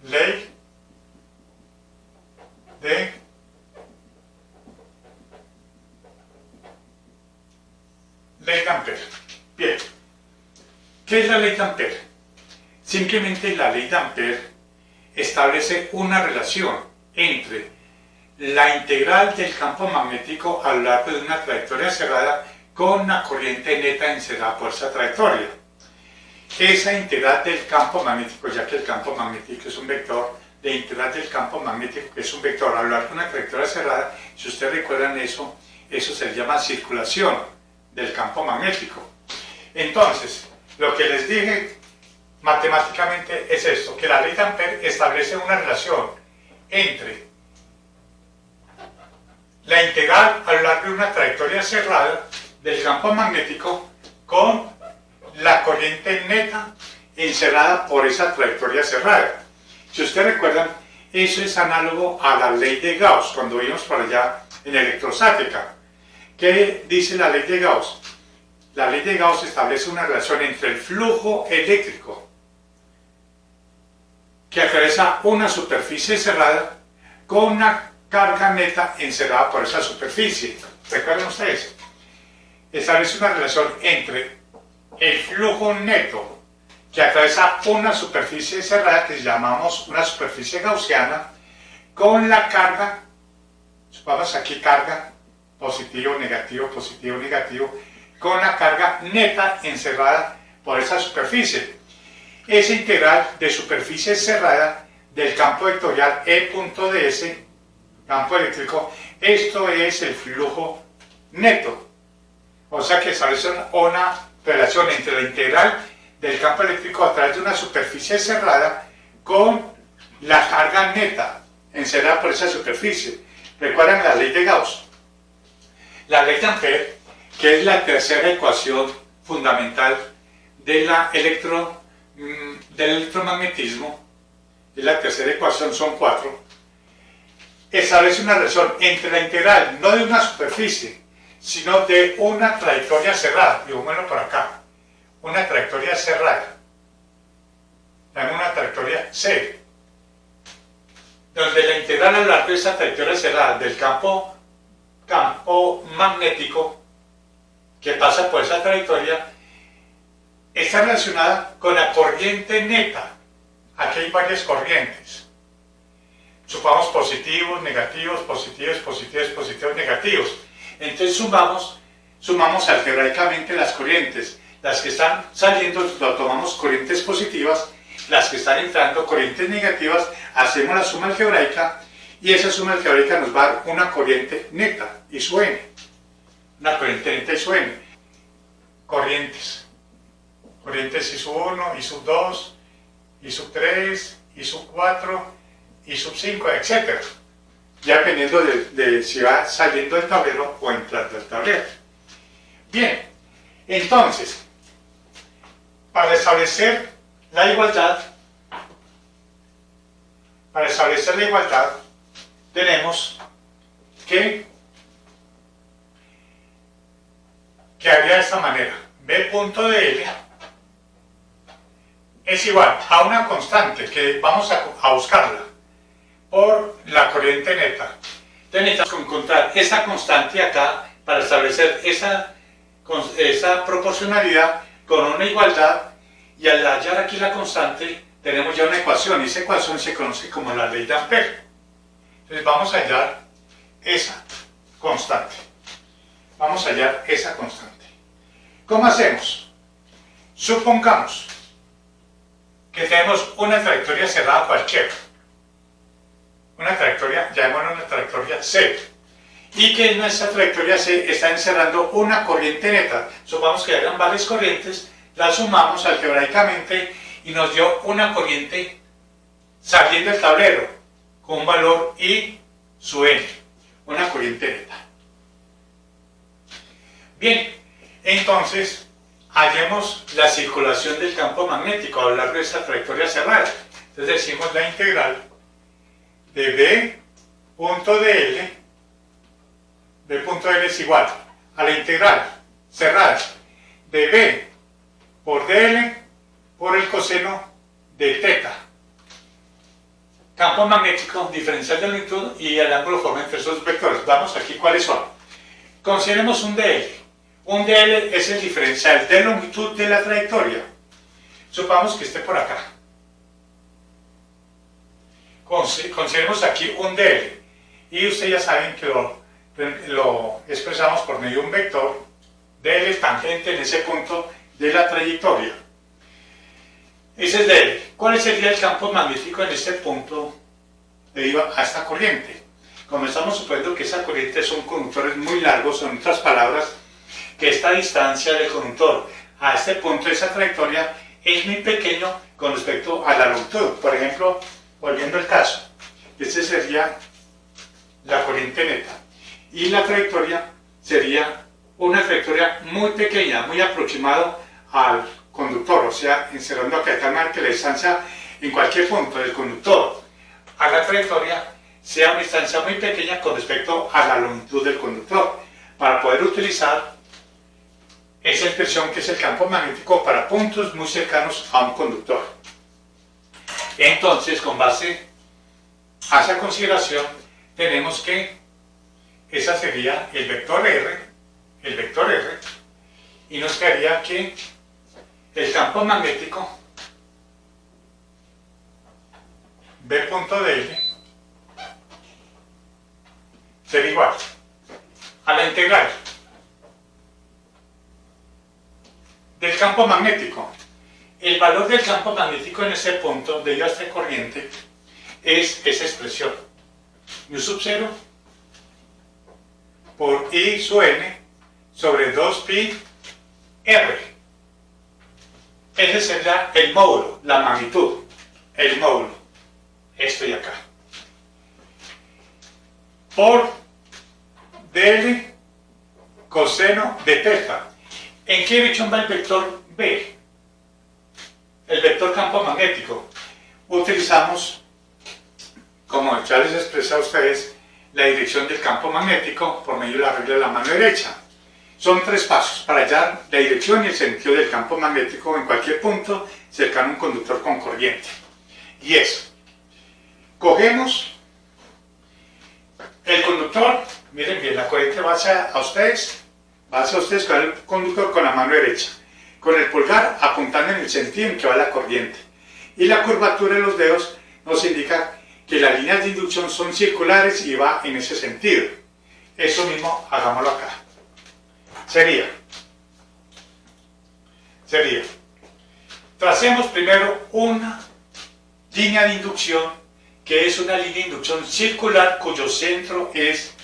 ley de Ampère. Bien, ¿qué es la ley de Ampère? Simplemente la ley de Ampère establece una relación entre la integral del campo magnético a lo largo de una trayectoria cerrada con una corriente neta encerrada por esa trayectoria. Esa integral del campo magnético, ya que el campo magnético es un vector, de integral del campo magnético, que es un vector a lo largo de una trayectoria cerrada, si ustedes recuerdan eso se llama circulación del campo magnético. Entonces, lo que les dije matemáticamente es esto, que la ley de Ampère establece una relación entre la integral a lo largo de una trayectoria cerrada del campo magnético con la corriente neta encerrada por esa trayectoria cerrada. Si ustedes recuerdan, eso es análogo a la ley de Gauss, cuando vimos por allá en electrostática. ¿Qué dice la ley de Gauss? La ley de Gauss establece una relación entre el flujo eléctrico que atraviesa una superficie cerrada con una carga neta encerrada por esa superficie. ¿Recuerdan ustedes? Establece una relación entre el flujo neto que atraviesa una superficie cerrada que llamamos una superficie gaussiana con la carga, supongamos aquí carga positivo, negativo, con la carga neta encerrada por esa superficie. Esa integral de superficie cerrada del campo vectorial E.ds, campo eléctrico, esto es el flujo neto. O sea que establece una relación entre la integral del campo eléctrico a través de una superficie cerrada con la carga neta encerrada por esa superficie. ¿Recuerdan la ley de Gauss? La ley de Ampère, que es la tercera ecuación fundamental de del electromagnetismo, es la tercera ecuación, son 4, establece una relación entre la integral, no de una superficie, sino de una trayectoria cerrada. Digámoslo por acá, una trayectoria cerrada, una trayectoria C, donde la integral a lo largo de esa trayectoria cerrada del campo magnético que pasa por esa trayectoria está relacionada con la corriente neta. Aquí hay varias corrientes. Supongamos positivos, negativos, negativos. Entonces sumamos algebraicamente las corrientes. Las que están saliendo lo tomamos corrientes positivas, las que están entrando corrientes negativas, hacemos la suma algebraica y esa suma algebraica nos va a dar una corriente neta y su n. Una corriente neta y su n. Corrientes I sub 1, I sub 2, I sub 3, I sub 4, I sub 5, etc. Ya dependiendo de si va saliendo del tablero o entrando del tablero. Bien, entonces, para establecer la igualdad, tenemos que haría de esta manera. B punto de L es igual a una constante que vamos a buscarla por la corriente neta. Entonces necesitamos encontrar esa constante acá para establecer esa proporcionalidad con una igualdad, y al hallar aquí la constante tenemos ya una ecuación, y esa ecuación se conoce como la ley de Ampère. Entonces vamos a hallar esa constante. ¿Cómo hacemos? Supongamos que tenemos una trayectoria cerrada cualquiera, llamémosla una trayectoria C, y que en nuestra trayectoria C está encerrando una corriente neta. Supongamos que hayan varias corrientes, la sumamos algebraicamente y nos dio una corriente saliendo del tablero con un valor I sub n, una corriente neta. Bien, entonces hallemos la circulación del campo magnético a lo largo de esa trayectoria cerrada. Entonces decimos la integral de B punto de L. B punto de L es igual a la integral cerrada de B por dl por el coseno de teta. campo magnético, diferencial de longitud y el ángulo forma entre esos vectores. Vamos aquí, ¿cuáles son? Consideremos un DL. Un DL es el diferencial de longitud de la trayectoria. Supongamos que esté por acá. Consideremos aquí un DL. Y ustedes ya saben que lo expresamos por medio de un vector DL tangente en ese punto de la trayectoria. Ese es DL. ¿Cuál sería el campo magnético en este punto debido a esta corriente? Como estamos suponiendo que esa corriente son conductores muy largos, en otras palabras, que esta distancia del conductor a este punto de esa trayectoria es muy pequeño con respecto a la longitud. Por ejemplo, volviendo al caso, este sería la corriente neta y la trayectoria sería una trayectoria muy pequeña, muy aproximada al conductor, o sea, encerrando acá de tal manera que la distancia en cualquier punto del conductor a la trayectoria sea una distancia muy pequeña con respecto a la longitud del conductor, para poder utilizar esa expresión que es el campo magnético para puntos muy cercanos a un conductor. Entonces, con base a esa consideración, tenemos que esa sería el vector R, y nos quedaría que el campo magnético B.dl sería igual a la integral del campo magnético. El valor del campo magnético en ese punto debido a esta corriente es esa expresión mu sub 0 por I sub n sobre 2pi r. Ese sería el módulo, la magnitud, el módulo, esto y acá, por dl coseno de teta. ¿En qué dirección va el vector B? El vector campo magnético. Utilizamos, como ya les expresé a ustedes, la dirección del campo magnético por medio de la regla de la mano derecha. Son 3 pasos para hallar la dirección y el sentido del campo magnético en cualquier punto cercano a un conductor con corriente. Y es, cogemos el conductor, miren bien, la corriente va hacia ustedes con el conductor con la mano derecha, con el pulgar apuntando en el sentido en que va la corriente. Y la curvatura de los dedos nos indica que las líneas de inducción son circulares y va en ese sentido. Eso mismo hagámoslo acá. Sería, tracemos primero una línea de inducción que es una línea de inducción circular cuyo centro es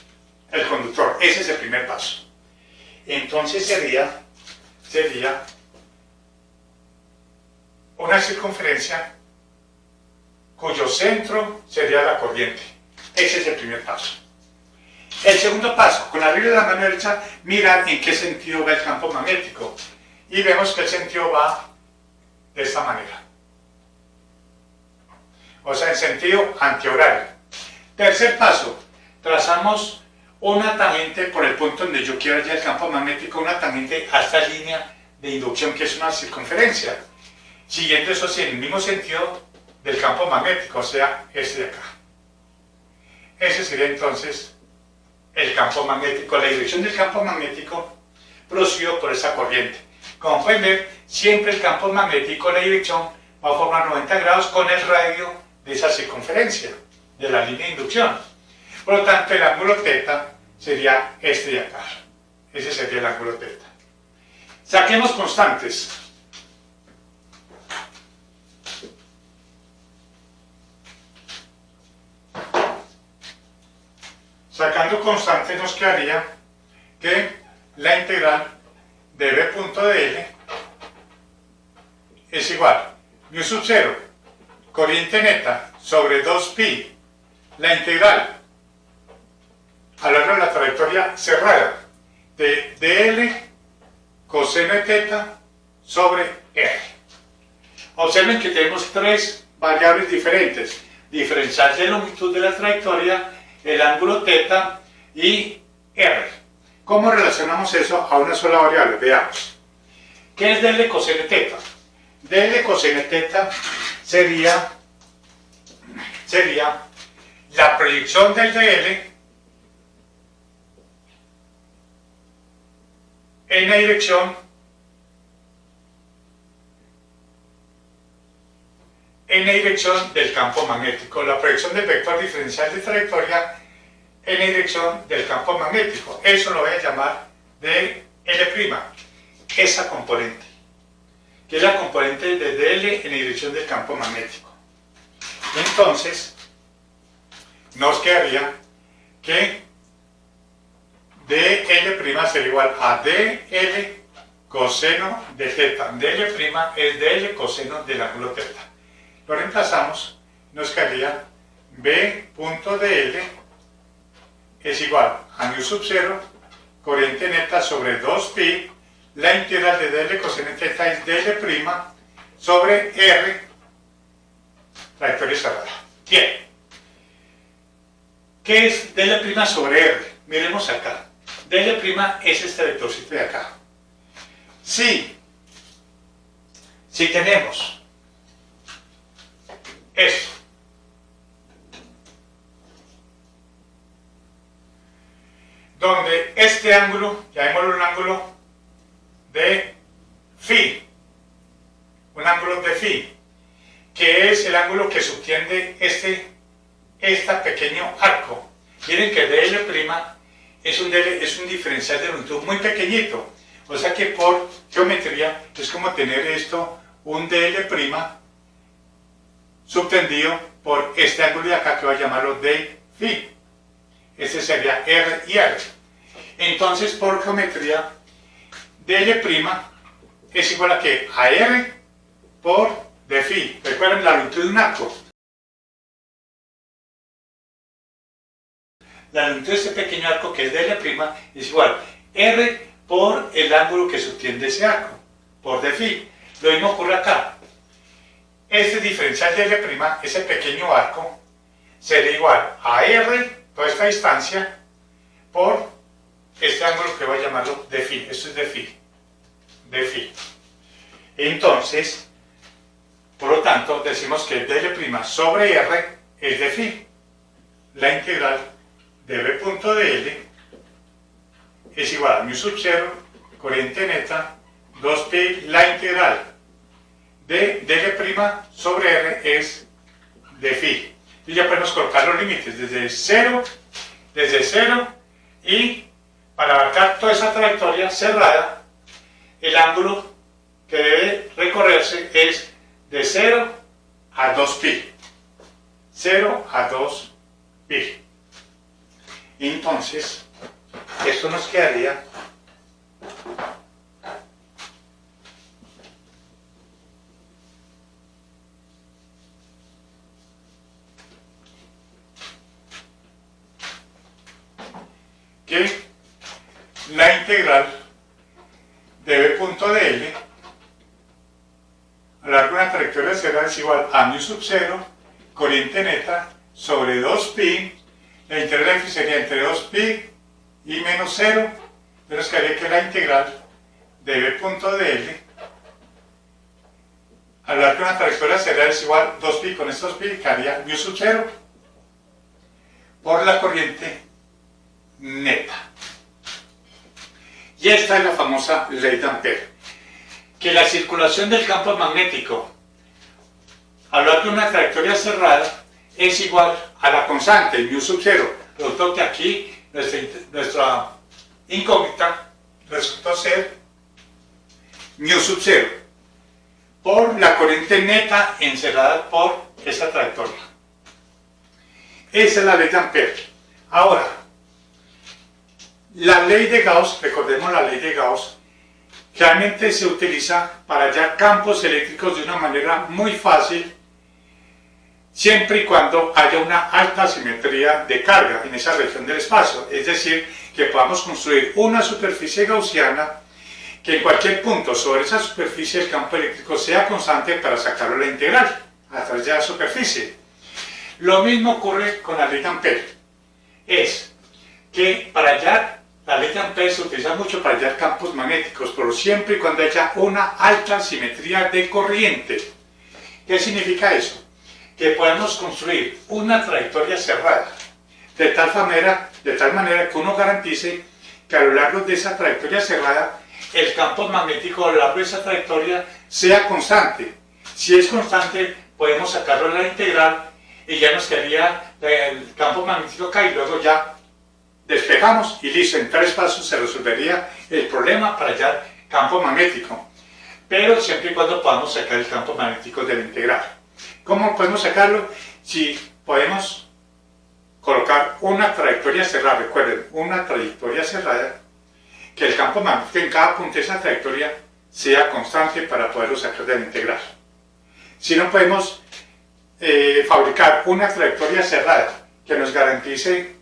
el conductor. Ese es el primer paso. Entonces sería una circunferencia cuyo centro sería la corriente. Ese es el primer paso. El segundo paso, con la regla de la mano derecha, mirar en qué sentido va el campo magnético. Y vemos que el sentido va de esta manera. O sea, en sentido antihorario. Tercer paso, trazamos una tangente por el punto donde yo quiero hallar el campo magnético, una tangente a esta línea de inducción que es una circunferencia. Siguiendo eso en el mismo sentido del campo magnético, o sea, este de acá. Ese sería entonces el campo magnético, la dirección del campo magnético producido por esa corriente. Como pueden ver, siempre el campo magnético, la dirección, va a formar 90 grados con el radio de esa circunferencia, de la línea de inducción. Por lo tanto, el ángulo θ sería este de acá. Ese sería el ángulo θ. Saquemos constantes. Sacando constantes nos quedaría que la integral de b.dl es igual mu sub 0, corriente neta, sobre 2pi, la integral a lo largo de la trayectoria cerrada de dl coseno de θ sobre r. Observen que tenemos 3 variables diferentes: diferencial de longitud de la trayectoria, el ángulo θ y r. ¿Cómo relacionamos eso a una sola variable? Veamos. ¿Qué es dl coseno θ? Dl coseno θ sería sería la proyección del dl en la dirección del campo magnético, la proyección del vector diferencial de trayectoria en la dirección del campo magnético. Eso lo voy a llamar de L', esa componente, que es la componente de dl en la dirección del campo magnético. Entonces, nos quedaría que dl' será igual a dl coseno de θ. dl' es dl coseno del ángulo θ. Lo reemplazamos, nos quedaría b.dl es igual a μ sub 0 corriente neta sobre 2pi, la integral de dl coseno de θ es dl' sobre r, trayectoria cerrada. Bien, ¿qué es dl' sobre r? Miremos acá. dl' es este vectorcito de acá. Si tenemos esto, donde este ángulo, llamémoslo un ángulo de phi, que es el ángulo que subtiende este pequeño arco. Miren que dl' es un diferencial de longitud muy pequeñito, o sea que por geometría es como tener esto, un dl' subtendido por este ángulo de acá, que voy a llamarlo d phi. Este sería r y r. Entonces, por geometría, dl' es igual a que a r por d phi. Recuerden la longitud de un arco. La longitud de este pequeño arco, que es dl', es igual a r por el ángulo que subtiende ese arco, por d phi. Lo mismo ocurre acá. Este diferencial dl', ese pequeño arco, será igual a r, toda esta distancia, por este ángulo que voy a llamarlo d phi. Esto es d phi. Entonces, por lo tanto, decimos que dl' sobre r es d phi. La integral de b.dl es igual a μ sub 0, corriente neta, 2pi, la integral de dl' sobre r es d phi. Y ya podemos colocar los límites desde 0, y para abarcar toda esa trayectoria cerrada, el ángulo que debe recorrerse es de 0 a 2pi. 0 a 2pi. Entonces, esto nos quedaría que la integral de b.dl a lo largo de una trayectoria cerrada es igual a μ sub 0, corriente neta, sobre 2pi. La integral de f sería entre 2pi y menos 0, pero nos quedaría que la integral de b.dl a lo largo de una trayectoria cerrada es igual a 2pi, con estos pi quedaría μ sub 0 por la corriente neta. Y esta es la famosa ley de Ampère, que la circulación del campo magnético a lo largo de una trayectoria cerrada es igual a la constante, μ sub 0. Resultó que aquí nuestra incógnita resultó ser μ sub 0 por la corriente neta encerrada por esta trayectoria. Esa es la ley de Ampère. Ahora, la ley de Gauss, recordemos la ley de Gauss, realmente se utiliza para hallar campos eléctricos de una manera muy fácil, siempre y cuando haya una alta simetría de carga en esa región del espacio. Es decir, que podamos construir una superficie gaussiana que en cualquier punto sobre esa superficie el campo eléctrico sea constante para sacarlo la integral a través de la superficie. Lo mismo ocurre con la ley de Ampère. Es que para hallar, la ley de Ampère se utiliza mucho para hallar campos magnéticos, pero siempre y cuando haya una alta simetría de corriente. ¿Qué significa eso? que podamos construir una trayectoria cerrada, de tal manera que uno garantice que a lo largo de esa trayectoria cerrada, el campo magnético a lo largo de esa trayectoria sea constante. Si es constante, podemos sacarlo de la integral y ya nos quedaría el campo magnético acá y luego ya despejamos y listo, en 3 pasos se resolvería el problema para hallar campo magnético. Pero siempre y cuando podamos sacar el campo magnético de la integral. ¿Cómo podemos sacarlo? Si podemos colocar una trayectoria cerrada, recuerden, una trayectoria cerrada, que el campo magnético en cada punto de esa trayectoria sea constante para poderlo sacar de la integral. Si no podemos fabricar una trayectoria cerrada que nos garantice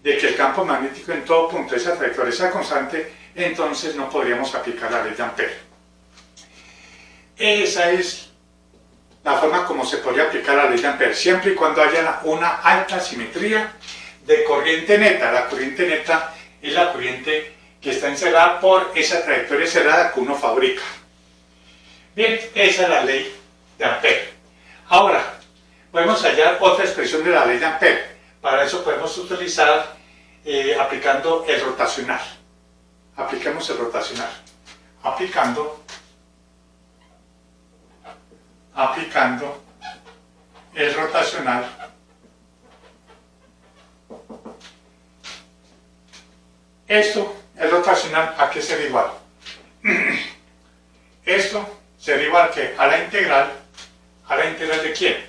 de que el campo magnético en todo punto de esa trayectoria sea constante, entonces no podríamos aplicar la ley de Ampère. Esa es la forma como se podría aplicar la ley de Ampère, siempre y cuando haya una alta simetría de corriente neta. La corriente neta es la corriente que está encerrada por esa trayectoria cerrada que uno fabrica. Bien, esa es la ley de Ampère. Ahora, podemos hallar otra expresión de la ley de Ampère. Para eso podemos utilizar aplicando el rotacional. Aplicamos el rotacional. Aplicando el rotacional, el rotacional, ¿a qué será igual? Esto será igual que a la integral ¿de quién?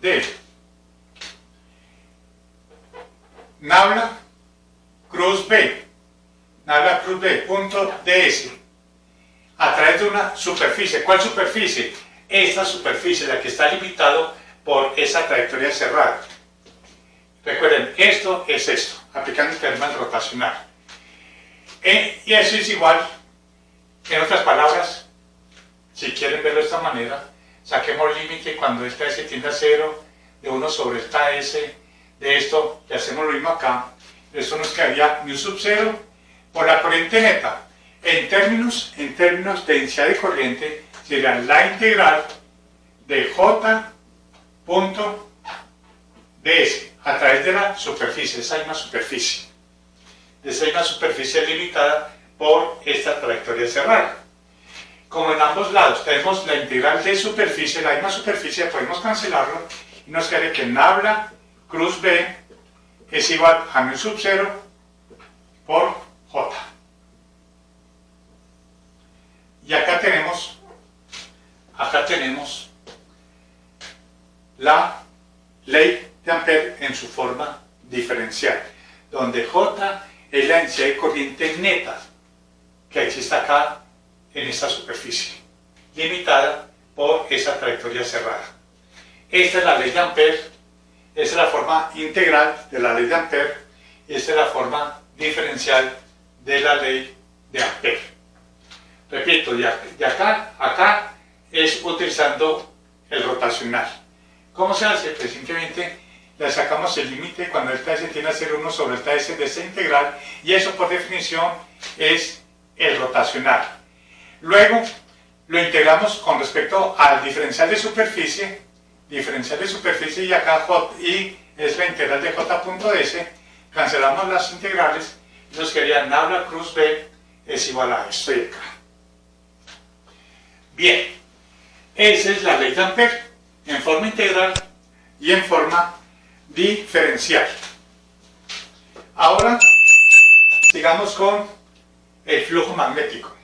De nabla cruz B, punto ds, a través de una superficie. ¿Cuál superficie? Esta superficie, la que está limitado por esa trayectoria cerrada. Recuerden, esto es esto, aplicando el teorema rotacional. Y eso es igual, en otras palabras, si quieren verlo de esta manera, saquemos límite cuando esta S tiende a 0, de 1 sobre esta S, de esto, y hacemos lo mismo acá. Esto nos quedaría mu sub 0 por la corriente neta. En términos de densidad de corriente, sería la integral de J punto ds a través de la superficie, esa misma superficie. De esa misma superficie limitada por esta trayectoria cerrada. Como en ambos lados tenemos la integral de superficie, la misma superficie, podemos cancelarlo y nos queda que nabla cruz B es igual a mu sub 0 por J. Y acá tenemos la ley de Ampère en su forma diferencial, donde J es la densidad de corriente neta que existe acá en esta superficie, limitada por esa trayectoria cerrada. Esta es la ley de Ampère, esta es la forma integral de la ley de Ampère y esta es la forma diferencial de la ley de Ampère. Repito, de acá es utilizando el rotacional. ¿Cómo se hace? Pues simplemente le sacamos el límite cuando esta S tiende a ser 1 sobre esta S de esta integral, y eso por definición es el rotacional. Luego lo integramos con respecto al diferencial de superficie, y acá J, y es la integral de J punto S, cancelamos las integrales y nos quedaría nabla cruz B es igual a esto de acá. Bien, esa es la ley de Ampère en forma integral y en forma diferencial. Ahora sigamos con el flujo magnético.